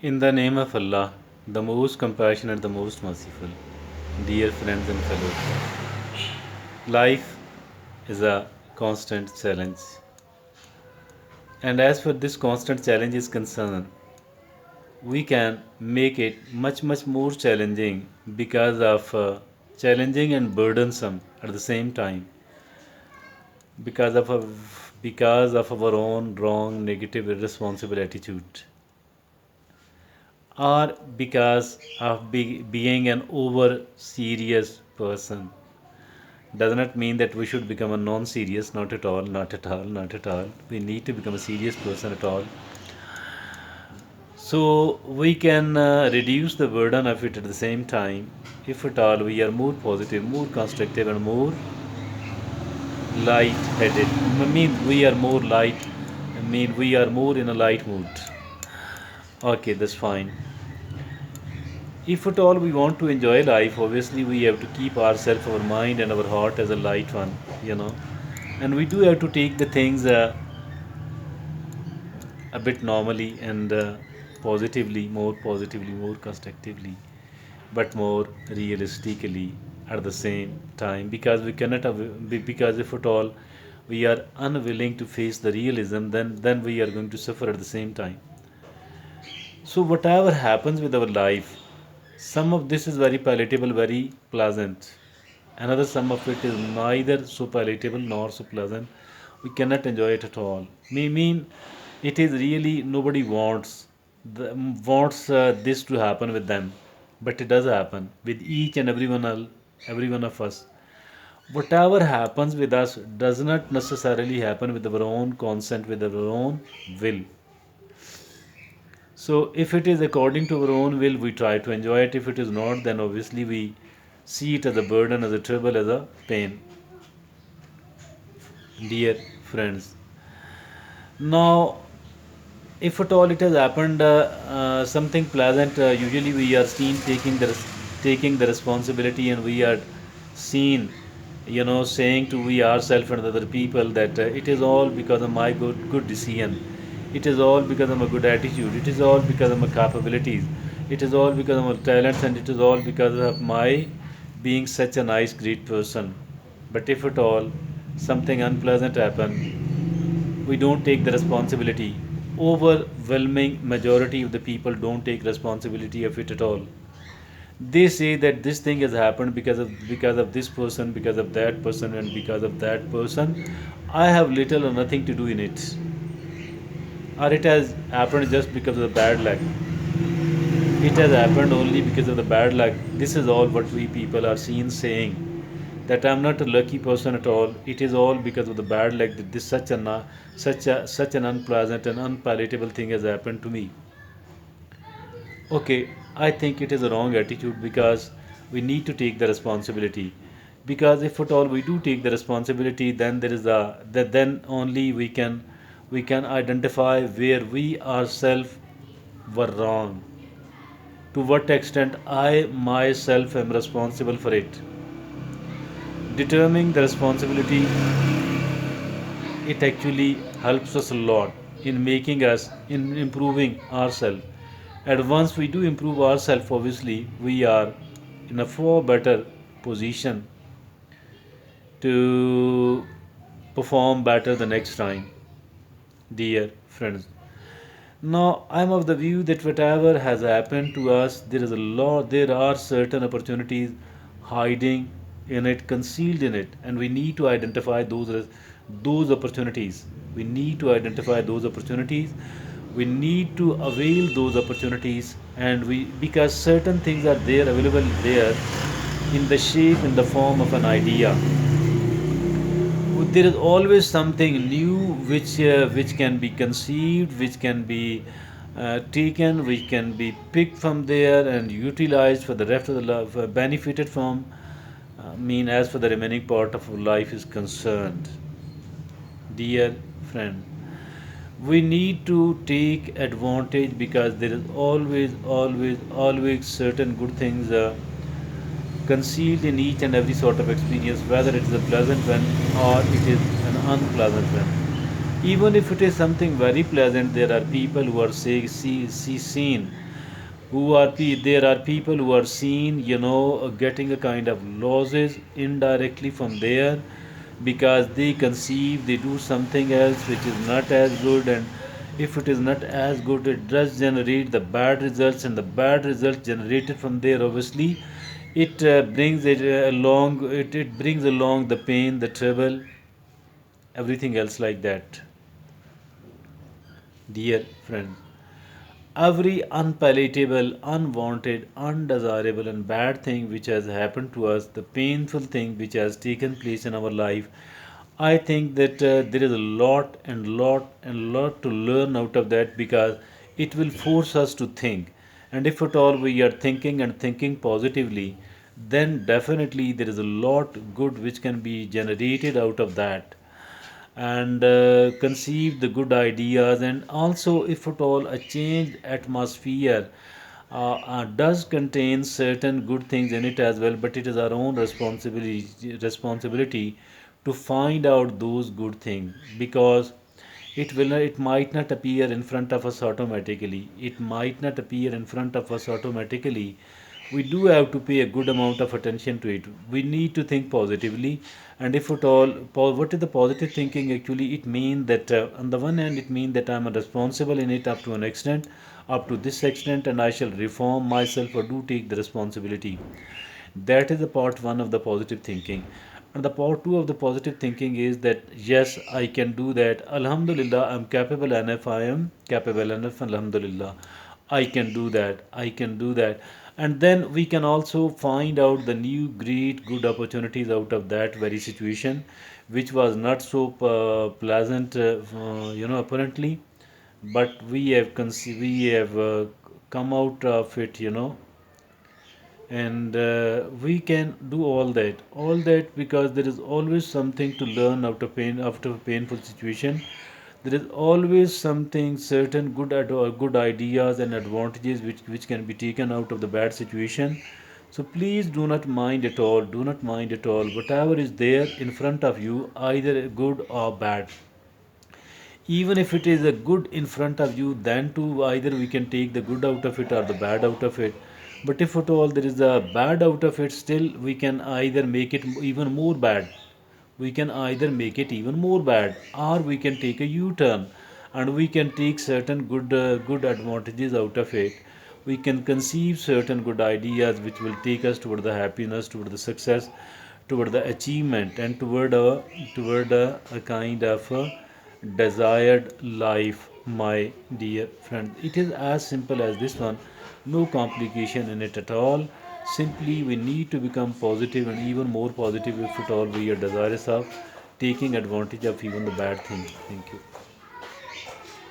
In the name of Allah, the most compassionate, the most merciful, dear friends and fellows, life is a constant challenge. And as for this constant challenge is concerned, we can make it much, much more challenging because of challenging and burdensome at the same time because of a, because of our own wrong, negative, irresponsible attitude, or because of being an over serious person. Does not mean that we should become a non serious, not at all, not at all, not at all. We need to become a serious person at all. So we can reduce the burden of it at the same time if at all we are more positive, more constructive, and more light headed. I mean, we are more light, I mean, we are more in a light mood. Okay, that's fine. If at all we want to enjoy life, obviously we have to keep ourselves, our mind, and our heart as a light one, you know. And we do have to take the things a bit normally and positively, more positively, more constructively, but more realistically at the same time. Because we cannot, because if at all we are unwilling to face the realism, then we are going to suffer at the same time. So whatever happens with our life, some of this is very palatable, very pleasant. Another some of it is neither so palatable nor so pleasant. We cannot enjoy it at all. Mean it is really nobody wants this to happen with them, but it does happen with each and every one of us. Whatever happens with us does not necessarily happen with our own consent, with our own will. So if it is according to our own will, we try to enjoy it. If it is not, then obviously we see it as a burden, as a trouble, as a pain. Dear friends, now if at all it has happened something pleasant, usually we are seen taking the responsibility, and we are seen, saying to we ourselves and other people that it is all because of my good decision. It is all because of my good attitude. It is all because of my capabilities. It is all because of my talents, and it is all because of my being such a nice, great person. But if at all something unpleasant happen, we don't take the responsibility. Overwhelming majority of the people don't take responsibility of it at all. They say that this thing has happened because of this person, because of that person, and because of that person. I have little or nothing to do in it, or it has happened just because of the bad luck. It has happened only because of the bad luck. This is all what we people are seen saying, that I'm not a lucky person at all. It is all because of the bad luck that this such an unpleasant and unpalatable thing has happened to me. Okay, I think it is a wrong attitude, because we need to take the responsibility. Because if at all we do take the responsibility, then there is a that then only we can identify where we ourselves were wrong. To what extent I myself am responsible for it. Determining the responsibility, it actually helps us a lot in making us in improving ourselves. And once we do improve ourselves, obviously we are in a far better position to perform better the next time, dear friends. Now, I'm of the view that whatever has happened to us, there are certain opportunities hiding in it, concealed in it, and we need to identify those opportunities. We need to identify those opportunities. We need to avail those opportunities, and we because certain things are there available there in the shape, in the form of an idea. There is always something new which can be conceived, which can be taken, which can be picked from there and utilized for the rest of the life, benefited from. As for the remaining part of life is concerned, dear friend, we need to take advantage, because there is always certain good things concealed in each and every sort of experience, whether it is a pleasant one or it is an unpleasant one. Even if it is something very pleasant, there are people who are seen there are people who are seen, getting a kind of losses indirectly from there, because they conceive they do something else which is not as good, and if it is not as good, it does generate the bad results, and the bad results generated from there, obviously it it brings along the pain, the trouble, everything else like that. Dear friends, every unpalatable, unwanted, undesirable, and bad thing which has happened to us, the painful thing which has taken place in our life, I think that there is a lot and lot and lot to learn out of that, because it will force us to think. And if at all we are thinking and thinking positively, then definitely there is a lot good which can be generated out of that, and conceive the good ideas. And also, if at all a changed atmosphere does contain certain good things in it as well, but it is our own responsibility to find out those good things, because it might not appear in front of us automatically, it might not appear in front of us automatically. We do have to pay a good amount of attention to it. We need to think positively. And if at all, what is the positive thinking actually? It means that on the one hand, it means that I'm responsible in it up to an extent, up to this extent, and I shall reform myself or do take the responsibility. That is the part one of the positive thinking. And the part two of the positive thinking is that yes, I can do that. Alhamdulillah, I'm capable enough. I am capable enough. Alhamdulillah, I can do that. I can do that. And then we can also find out the new great good opportunities out of that very situation, which was not so pleasant, apparently. But we have come out of it, and we can do all that because there is always something to learn after a painful situation. There is always something, certain good ideas and advantages which can be taken out of the bad situation. So please do not mind at all, do not mind at all, whatever is there in front of you, either good or bad. Even if it is a good in front of you, then too either we can take the good out of it or the bad out of it. But if at all there is a bad out of it, still we can either make it even more bad. We can either make it even more bad, or we can take a U-turn, and we can take certain good advantages out of it. We can conceive certain good ideas which will take us toward the happiness, toward the success, toward the achievement, and toward a kind of a desired life, my dear friend. It is as simple as this one, no complication in it at all. Simply, we need to become positive, and even more positive if at all we are desirous of taking advantage of even the bad things. Thank you.